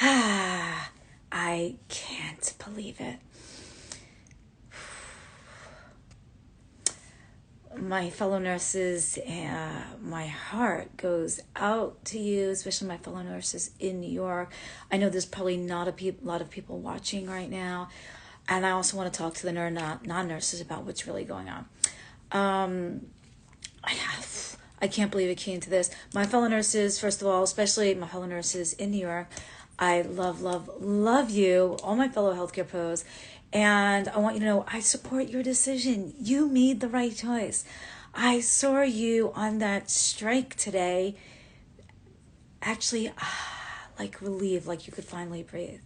I can't believe it. My fellow nurses, my heart goes out to you, especially my fellow nurses in New York. I know there's probably not a lot of people watching right now. And I also want to talk to the non-nurses about what's really going on. I can't believe it came to this. My fellow nurses, first of all, especially my fellow nurses in New York, I love, love, love you, all my fellow healthcare pros. And I want you to know, I support your decision. You made the right choice. I saw you on that strike today, actually, like relieved, like you could finally breathe.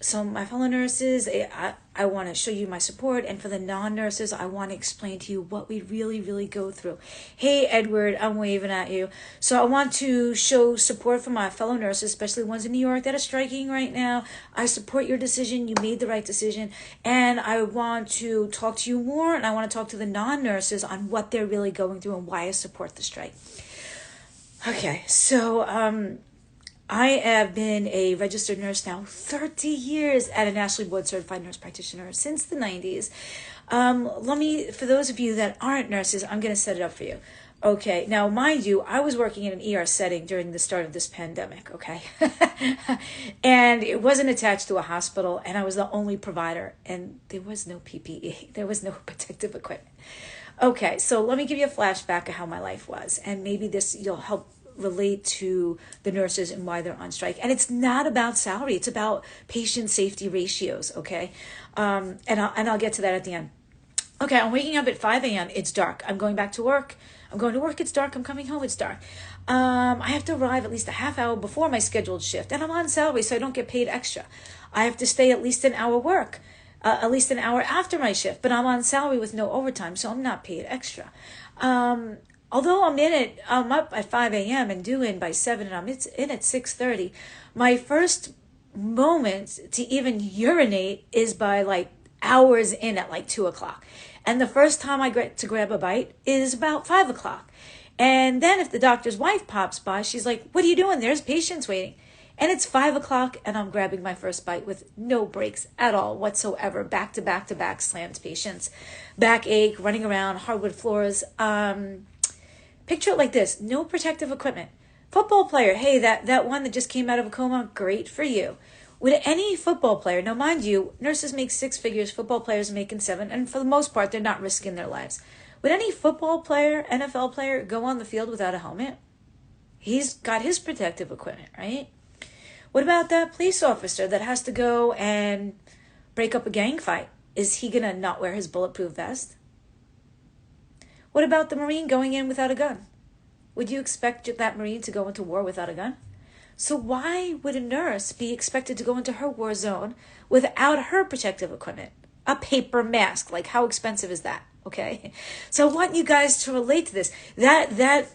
So my fellow nurses, I want to show you my support. And for the non-nurses, I want to explain to you what we really, really go through. Hey, Edward, I'm waving at you. So I want to show support for my fellow nurses, especially ones in New York that are striking right now. I support your decision. You made the right decision. And I want to talk to you more. And I want to talk to the non-nurses on what they're really going through and why I support the strike. Okay, so, I have been a registered nurse now 30 years and a nationally board certified nurse practitioner since the 90s. For those of you that aren't nurses, I'm going to set it up for you. Okay, now mind you, I was working in an ER setting during the start of this pandemic, okay? And it wasn't attached to a hospital, and I was the only provider, and there was no PPE, there was no protective equipment. Okay, so let me give you a flashback of how my life was, and maybe you'll help relate to the nurses and why they're on strike. And it's not about salary, it's about patient safety ratios, okay? And I'll get to that at the end. Okay, I'm waking up at 5 a.m. It's dark. I'm going back to work. I'm going to work. It's dark. I'm coming home. It's dark. I have to arrive at least a half hour before my scheduled shift, and I'm on salary, so I don't get paid extra. I have to stay at least an hour at least an hour after my shift, but I'm on salary with no overtime, so I'm not paid extra. Although I'm up at 5 a.m. and due in by 7 and I'm in at 6:30, my first moment to even urinate is by like hours in at like 2 o'clock. And the first time I get to grab a bite is about 5 o'clock. And then if the doctor's wife pops by, she's like, "What are you doing? There's patients waiting." And it's 5 o'clock and I'm grabbing my first bite with no breaks at all whatsoever. Back to back to back slammed patients, backache, running around, hardwood floors. Picture it like this, no protective equipment. Football player, hey, that one that just came out of a coma, great for you. Would any football player, now mind you, nurses make 6 figures, football players are making 7, and for the most part, they're not risking their lives. Would any football player, NFL player, go on the field without a helmet? He's got his protective equipment, right? What about that police officer that has to go and break up a gang fight? Is he going to not wear his bulletproof vest? What about the Marine going in without a gun? Would you expect that Marine to go into war without a gun? So why would a nurse be expected to go into her war zone without her protective equipment? A paper mask, like how expensive is that? Okay, so I want you guys to relate to this. That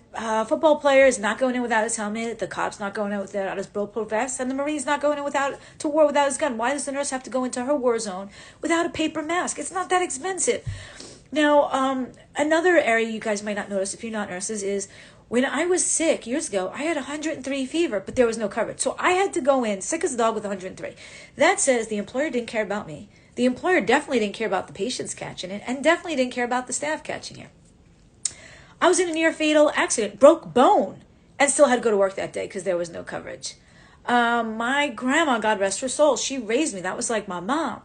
football player is not going in without his helmet. The cop's not going in without his bulletproof vest, and the Marine's not going in to war without his gun. Why does the nurse have to go into her war zone without a paper mask? It's not that expensive. Now, another area you guys might not notice if you're not nurses is when I was sick years ago, I had 103 fever, but there was no coverage. So I had to go in sick as a dog with 103. That says the employer didn't care about me. The employer definitely didn't care about the patients catching it and definitely didn't care about the staff catching it. I was in a near fatal accident, broke bone, and still had to go to work that day because there was no coverage. My grandma, God rest her soul, she raised me. That was like my mom.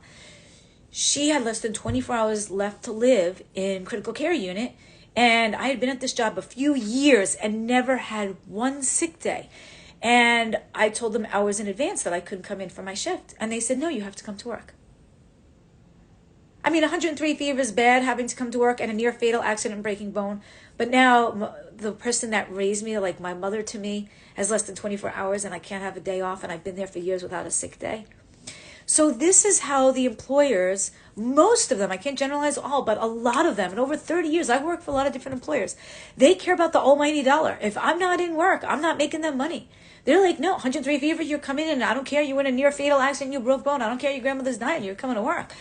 She had less than 24 hours left to live in critical care unit. And I had been at this job a few years and never had one sick day. And I told them hours in advance that I couldn't come in for my shift. And they said, "No, you have to come to work." I mean, 103 fever is bad, having to come to work and a near fatal accident and breaking bone. But now the person that raised me, like my mother to me, has less than 24 hours and I can't have a day off. And I've been there for years without a sick day. So this is how the employers, most of them, I can't generalize all, but a lot of them, and over 30 years, I've worked for a lot of different employers, they care about the almighty dollar. If I'm not in work, I'm not making them money. They're like, "No, 103 fever, you're coming in. I don't care. You were in a near fatal accident, you broke bone. I don't care. Your grandmother's dying. You're coming to work."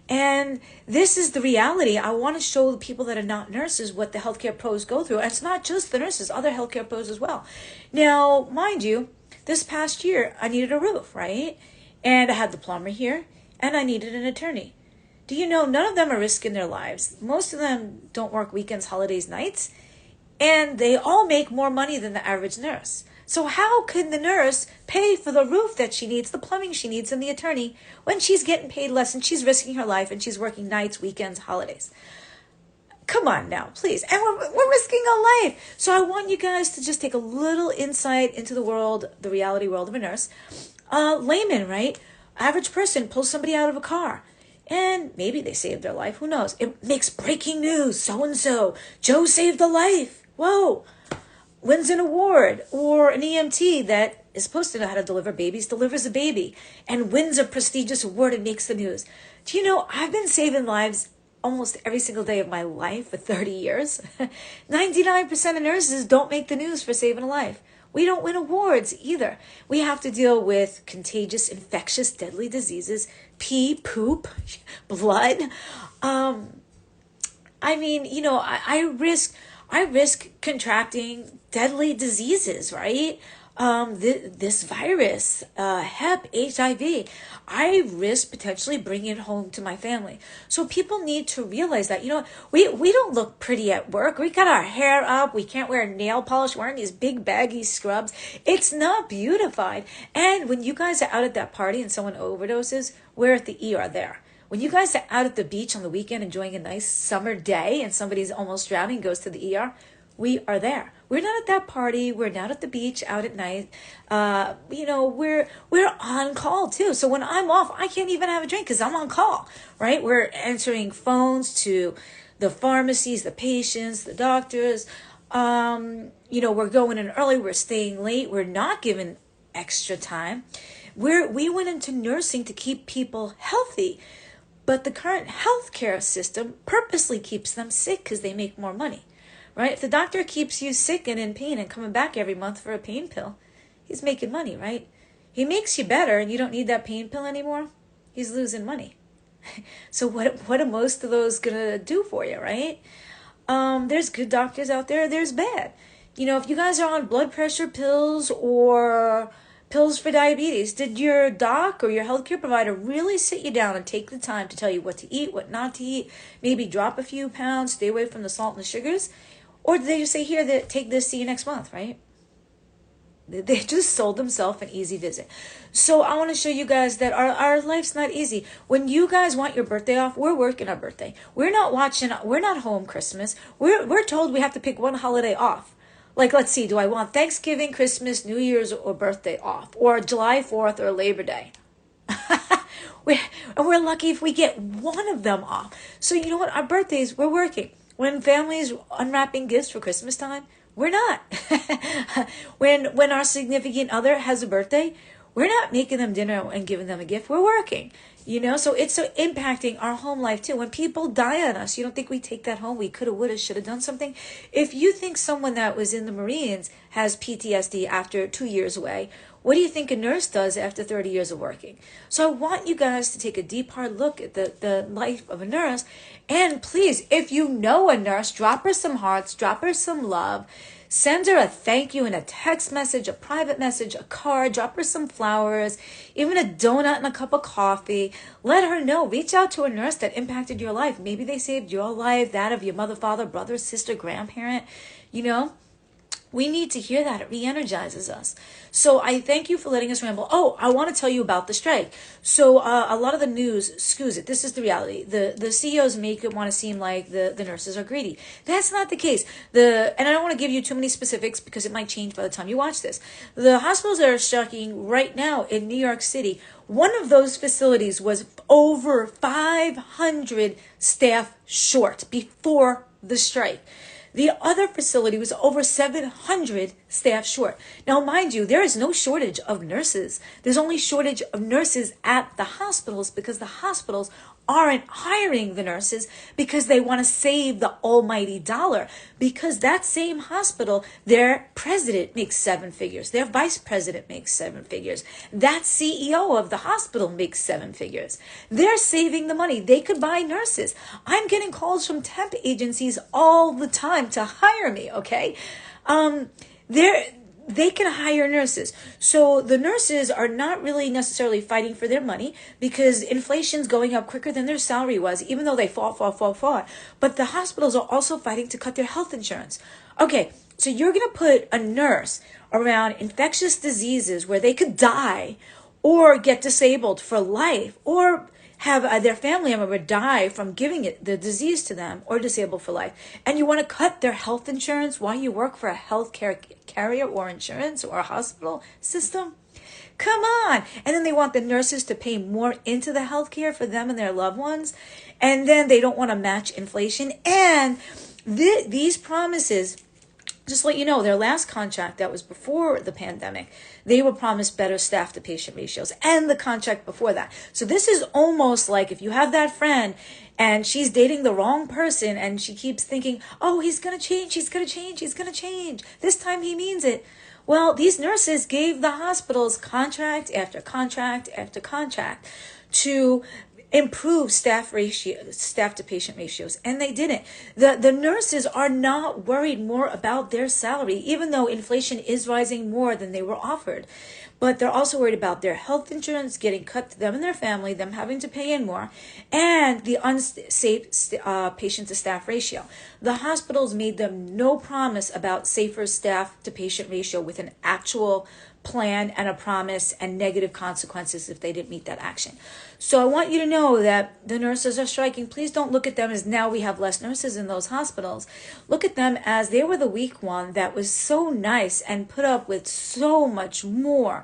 And this is the reality. I want to show the people that are not nurses what the healthcare pros go through. And it's not just the nurses, other healthcare pros as well. Now, mind you, This past year, I needed a roof, right? And I had the plumber here, and I needed an attorney. Do you know none of them are risking their lives? Most of them don't work weekends, holidays, nights, and they all make more money than the average nurse. So how can the nurse pay for the roof that she needs, the plumbing she needs, and the attorney when she's getting paid less and she's risking her life and she's working nights, weekends, holidays? Come on now, please. And we're risking a life. So I want you guys to just take a little insight into the world, the reality world of a nurse. Layman, right? Average person pulls somebody out of a car. And maybe they saved their life. Who knows? It makes breaking news. So-and-so. Joe saved a life. Whoa. Wins an award. Or an EMT that is supposed to know how to deliver babies, delivers a baby. And wins a prestigious award and makes the news. Do you know, I've been saving lives almost every single day of my life for 30 years. 99% of nurses don't make the news for saving a life. We don't win awards either. We have to deal with contagious, infectious, deadly diseases, pee, poop, blood. I mean, you know, I risk contracting deadly diseases, right? This virus, Hep, HIV, I risk potentially bringing it home to my family. So people need to realize that, you know, we don't look pretty at work. We got our hair up. We can't wear nail polish. Wearing these big baggy scrubs. It's not beautified. And when you guys are out at that party and someone overdoses, we're at the ER there. When you guys are out at the beach on the weekend enjoying a nice summer day and somebody's almost drowning and goes to the ER, we are there. We're not at that party. We're not at the beach out at night. You know, we're on call too. So when I'm off, I can't even have a drink because I'm on call, right? We're answering phones to the pharmacies, the patients, the doctors. You know, we're going in early. We're staying late. We're not given extra time. We went into nursing to keep people healthy. But the current healthcare system purposely keeps them sick because they make more money. Right? If the doctor keeps you sick and in pain and coming back every month for a pain pill, he's making money, right? He makes you better and you don't need that pain pill anymore. He's losing money. So what are most of those going to do for you, right? There's good doctors out there. There's bad. You know, if you guys are on blood pressure pills or pills for diabetes, did your doc or your healthcare provider really sit you down and take the time to tell you what to eat, what not to eat, maybe drop a few pounds, stay away from the salt and the sugars? Or did they just say, here, take this, see you next month, right? They just sold themselves an easy visit. So I want to show you guys that our life's not easy. When you guys want your birthday off, we're working our birthday. We're not home Christmas. We're told we have to pick one holiday off. Like, let's see, do I want Thanksgiving, Christmas, New Year's, or birthday off? Or July 4th or Labor Day? We're lucky if we get one of them off. So you know what? Our birthdays, we're working. When families unwrapping gifts for Christmas time, we're not. when our significant other has a birthday, we're not making them dinner and giving them a gift. We're working, you know, so it's impacting our home life too. When people die on us, you don't think we take that home? We could have, would have, should have done something. If you think someone that was in the Marines has PTSD after 2 years away, what do you think a nurse does after 30 years of working? So I want you guys to take a deep, hard look at the life of a nurse. And please, if you know a nurse, drop her some hearts, drop her some love. Send her a thank you in a text message, a private message, a card, drop her some flowers, even a donut and a cup of coffee. Let her know. Reach out to a nurse that impacted your life. Maybe they saved your life, that of your mother, father, brother, sister, grandparent, you know. We need to hear that. It re-energizes us. So I thank you for letting us ramble. Oh, I want to tell you about the strike. So a lot of the news skews it. This is the reality. The CEOs make it want to seem like the nurses are greedy. That's not the case. And I don't want to give you too many specifics because it might change by the time you watch this. The hospitals that are striking right now in New York City, one of those facilities was over 500 staff short before the strike. The other facility was over 700 staff short. Now, mind you, there is no shortage of nurses. There's only shortage of nurses at the hospitals because the hospitals aren't hiring the nurses because they want to save the almighty dollar. Because that same hospital, their president makes 7 figures. Their vice president makes 7 figures. That CEO of the hospital makes 7 figures. They're saving the money. They could buy nurses. I'm getting calls from temp agencies all the time to hire me, okay? they can hire nurses. So the nurses are not really necessarily fighting for their money because inflation's going up quicker than their salary was, even though they fought. But the hospitals are also fighting to cut their health insurance. Okay, so you're going to put a nurse around infectious diseases where they could die or get disabled for life, or have their family member die from giving it the disease to them, or disabled for life, and you want to cut their health insurance while you work for a health care carrier or insurance or a hospital system? Come on. And then they want the nurses to pay more into the healthcare for them and their loved ones, and then they don't want to match inflation. And these promises, just let you know, their last contract that was before the pandemic, they were promised better staff to patient ratios, and the contract before that. So this is almost like if you have that friend and she's dating the wrong person and she keeps thinking, oh, he's going to change, he's going to change, he's going to change. This time he means it. Well, these nurses gave the hospitals contract after contract after contract to improve staff to patient ratios, and they didn't. The nurses are not worried more about their salary, even though inflation is rising more than they were offered. But they're also worried about their health insurance getting cut to them and their family, them having to pay in more, and the unsafe patient to staff ratio. The hospitals made them no promise about safer staff to patient ratio with an actual plan and a promise and negative consequences if they didn't meet that action. So I want you to know that the nurses are striking. Please don't look at them as now we have less nurses in those hospitals. Look at them as they were the weak one that was so nice and put up with so much more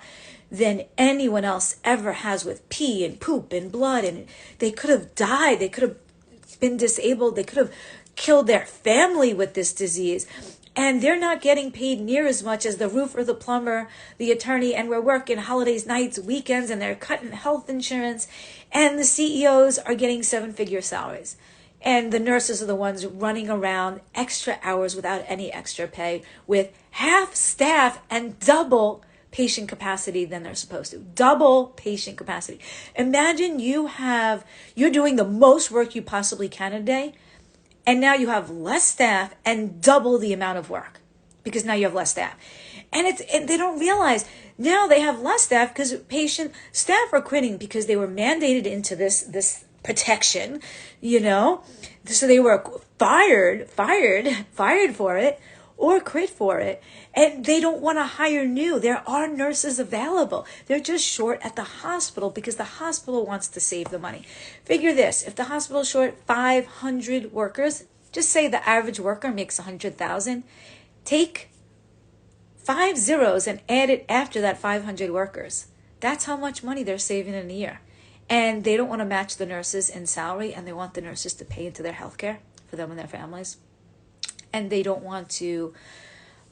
than anyone else ever has with pee and poop and blood. And they could have died. They could have been disabled. They could have killed their family with this disease. And they're not getting paid near as much as the roofer, the plumber, the attorney, and we're working holidays, nights, weekends, and they're cutting health insurance. And the CEOs are getting 7-figure salaries. And the nurses are the ones running around extra hours without any extra pay, with half staff and double patient capacity than they're supposed to. Double patient capacity. Imagine you're doing the most work you possibly can a day, and now you have less staff and double the amount of work because now you have less staff. And they don't realize now they have less staff because staff are quitting because they were mandated into this protection, So they were fired for it or quit for it. And they don't want to hire new. There are nurses available. They're just short at the hospital because the hospital wants to save the money. Figure this, if the hospital is short 500 workers, just say the average worker makes 100,000, take 5 zeros and add it after that 500 workers. That's how much money they're saving in a year. And they don't want to match the nurses in salary, and they want the nurses to pay into their health care for them and their families. And they don't want to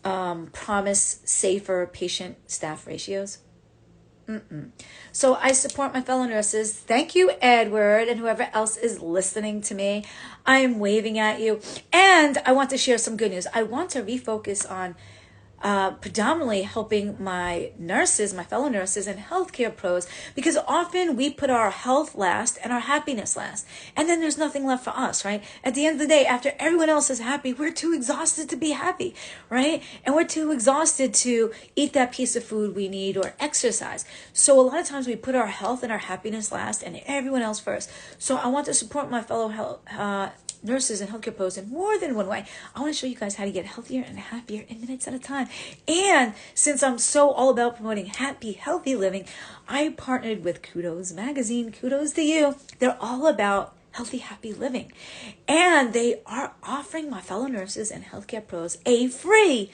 promise safer patient staff ratios. So I support my fellow nurses. Thank you, Edward, and whoever else is listening to me. I am waving at you. And I want to share some good news. I want to refocus on predominantly helping my nurses, my fellow nurses, and healthcare pros, because often we put our health last and our happiness last, and then there's nothing left for us, right? At the end of the day, after everyone else is happy, we're too exhausted to be happy, right? And we're too exhausted to eat that piece of food we need or exercise. So a lot of times we put our health and our happiness last and everyone else first. So I want to support my fellow nurses and healthcare pros in more than one way. I want to show you guys how to get healthier and happier in minutes at a time. And since I'm so all about promoting happy, healthy living, I partnered with Kudos Magazine. Kudos to you. They're all about healthy, happy living. And they are offering my fellow nurses and healthcare pros a free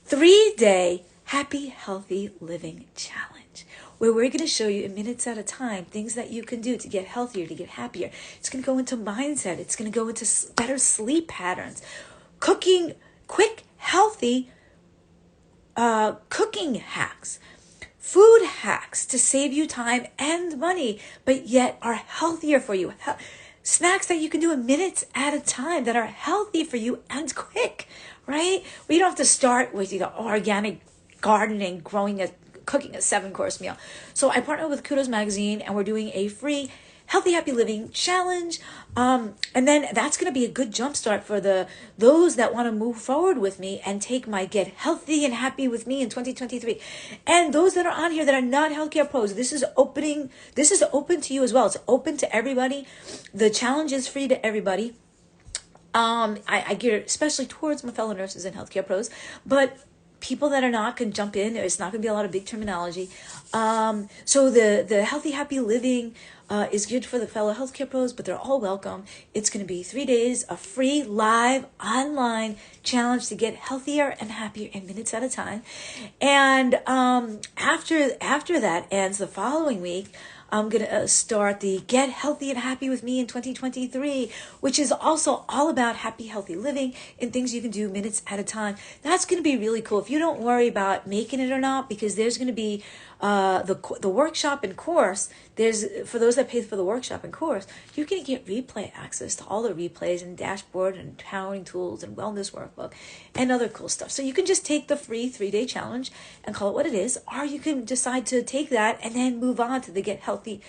3-day happy, healthy living challenge, where we're going to show you in minutes at a time things that you can do to get healthier, to get happier. It's going to go into mindset. It's going to go into better sleep patterns, cooking, quick, healthy cooking hacks, food hacks to save you time and money, but yet are healthier for you. Snacks that you can do in minutes at a time that are healthy for you and quick, right? We don't have to start with organic gardening, cooking a 7-course meal. So I partnered with Kudos Magazine, and we're doing a free Healthy Happy Living Challenge. And then that's going to be a good jumpstart for those that want to move forward with me and take my Get Healthy and Happy with Me in 2023. And those that are on here that are not healthcare pros, this is open to you as well. It's open to everybody. The challenge is free to everybody. I gear it especially towards my fellow nurses and healthcare pros, but people that are not can jump in. It's not going to be a lot of big terminology. So the Healthy Happy Living is good for the fellow healthcare pros, but they're all welcome. It's going to be 3 days, a free live online challenge to get healthier and happier in minutes at a time. And after that ends the following week, I'm going to start the Get Healthy and Happy with Me in 2023, which is also all about happy, healthy living and things you can do minutes at a time. That's going to be really cool. If you don't worry about making it or not, because there's going to be the workshop and course. For those that pay for the workshop and course, you can get replay access to all the replays and dashboard and empowering tools and wellness workbook and other cool stuff. So you can just take the free 3-day challenge and call it what it is, or you can decide to take that and then move on to the Get Healthy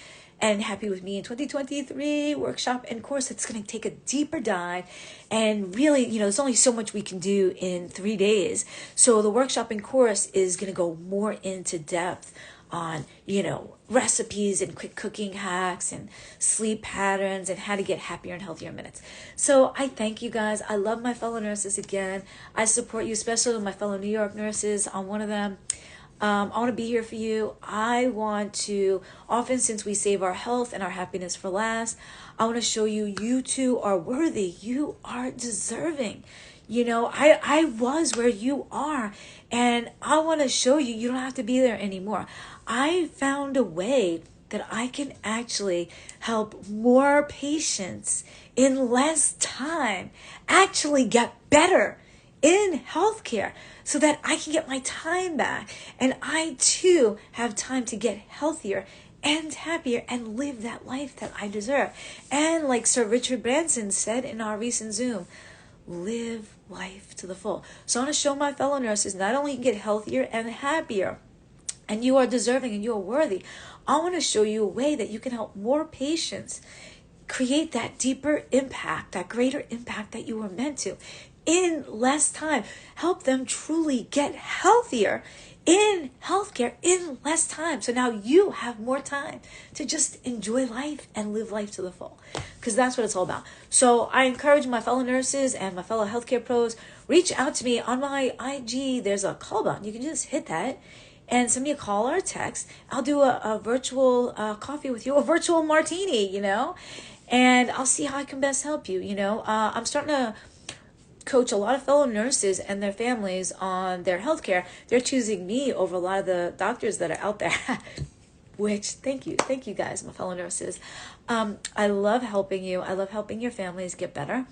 and Happy with Me in 2023 workshop and course. It's going to take a deeper dive, and really, there's only so much we can do in 3 days. So the workshop and course is going to go more into depth on, recipes and quick cooking hacks and sleep patterns and how to get happier and healthier minutes. So I thank you guys. I love my fellow nurses again. I support you, especially my fellow New York nurses. I'm one of them. I want to be here for you. I want to, often since we save our health and our happiness for last, I want to show you too are worthy. You are deserving. I was where you are, and I want to show you don't have to be there anymore. I found a way that I can actually help more patients in less time actually get better in healthcare, so that I can get my time back, and I too have time to get healthier and happier and live that life that I deserve. And like Sir Richard Branson said in our recent Zoom, live life to the full. So I want to show my fellow nurses not only you can get healthier and happier, and you are deserving and you are worthy, I want to show you a way that you can help more patients create that deeper impact, that greater impact that you were meant to in less time. Help them truly get healthier in healthcare in less time. So now you have more time to just enjoy life and live life to the full, because that's what it's all about. So I encourage my fellow nurses and my fellow healthcare pros, reach out to me on my IG. There's a call button. You can just hit that and send me a call or a text. I'll do a virtual coffee with you, a virtual martini, and I'll see how I can best help you. I'm starting to coach a lot of fellow nurses and their families on their healthcare. They're choosing me over a lot of the doctors that are out there, which thank you guys, my fellow nurses. I love helping you. I love helping your families get better.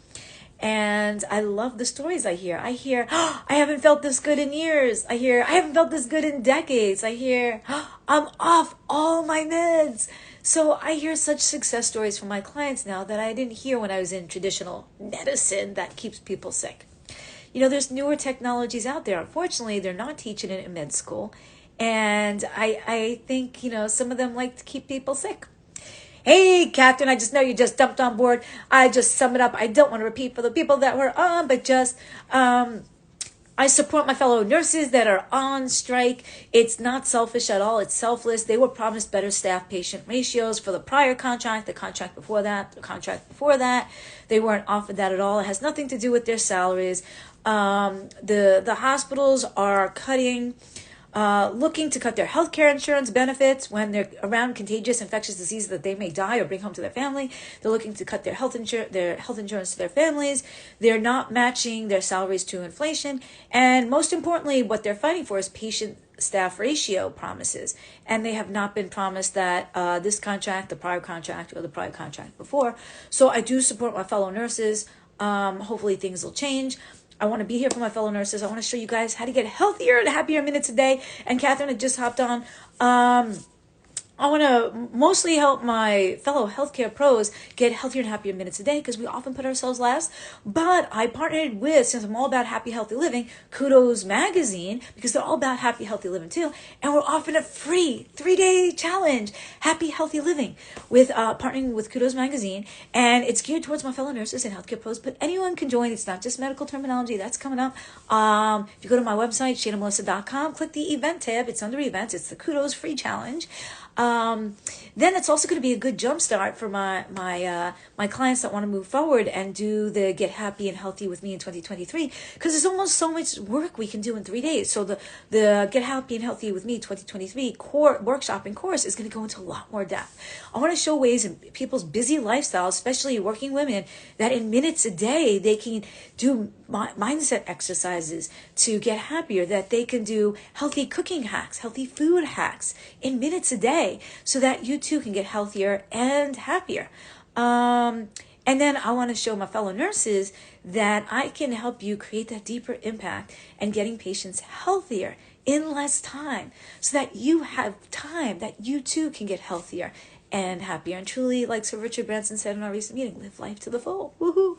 And I love the stories I hear. Oh, I haven't felt this good in years. I haven't felt this good in decades. Oh, I'm off all my meds. So I hear such success stories from my clients now that I didn't hear when I was in traditional medicine that keeps people sick. There's newer technologies out there. Unfortunately, they're not teaching it in med school. And I think, some of them like to keep people sick. Hey, Catherine, I just know you just jumped on board. I just sum it up. I don't want to repeat for the people that were on, but just I support my fellow nurses that are on strike. It's not selfish at all. It's selfless. They were promised better staff-patient ratios for the prior contract, the contract before that, the contract before that. They weren't offered that at all. It has nothing to do with their salaries. The hospitals are looking to cut their healthcare insurance benefits when they're around contagious infectious diseases that they may die or bring home to their family. They're looking to cut their health insurance to their families. They're not matching their salaries to inflation. And most importantly, what they're fighting for is patient-staff ratio promises. And they have not been promised that this contract, the prior contract, or the prior contract before. So I do support my fellow nurses. Hopefully things will change. I want to be here for my fellow nurses. I want to show you guys how to get healthier and happier minutes a day. And Catherine had just hopped on. I want to mostly help my fellow healthcare pros get healthier and happier minutes a day because we often put ourselves last. But I partnered with, since I'm all about happy, healthy living, Kudos Magazine, because they're all about happy, healthy living too. And we're offering a free 3-day challenge, Happy, Healthy Living, with partnering with Kudos Magazine. And it's geared towards my fellow nurses and healthcare pros, but anyone can join. It's not just medical terminology. That's coming up. If you go to my website, shanamelissa.com, click the event tab. It's under events. It's the Kudos free challenge. Then it's also going to be a good jump start for my clients that want to move forward and do the Get Happy and Healthy with me in 2023, because there's almost so much work we can do in 3 days. So the Get Happy and Healthy with me 2023 workshop and course is going to go into a lot more depth. I want to show ways in people's busy lifestyles, especially working women, that in minutes a day they can do mindset exercises to get happier, that they can do healthy cooking hacks, healthy food hacks in minutes a day, so that you too can get healthier and happier. And then I want to show my fellow nurses that I can help you create that deeper impact and getting patients healthier in less time, so that you have time that you too can get healthier and happier. And truly, like Sir Richard Branson said in our recent meeting, live life to the full. Woohoo!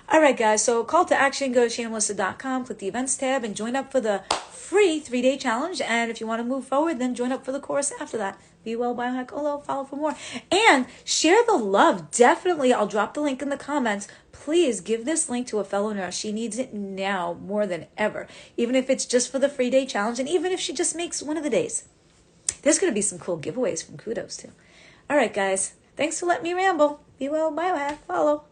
All right, guys. So call to action, go to shanamelissa.com, click the events tab, and join up for the free 3-day challenge. And if you want to move forward, then join up for the course after that. Be well, biohack Olo, follow for more. And share the love. Definitely, I'll drop the link in the comments. Please give this link to a fellow nurse. She needs it now more than ever. Even if it's just for the free day challenge, and even if she just makes one of the days. There's going to be some cool giveaways from Kudos too. All right, guys. Thanks for letting me ramble. Be well, biohack, follow.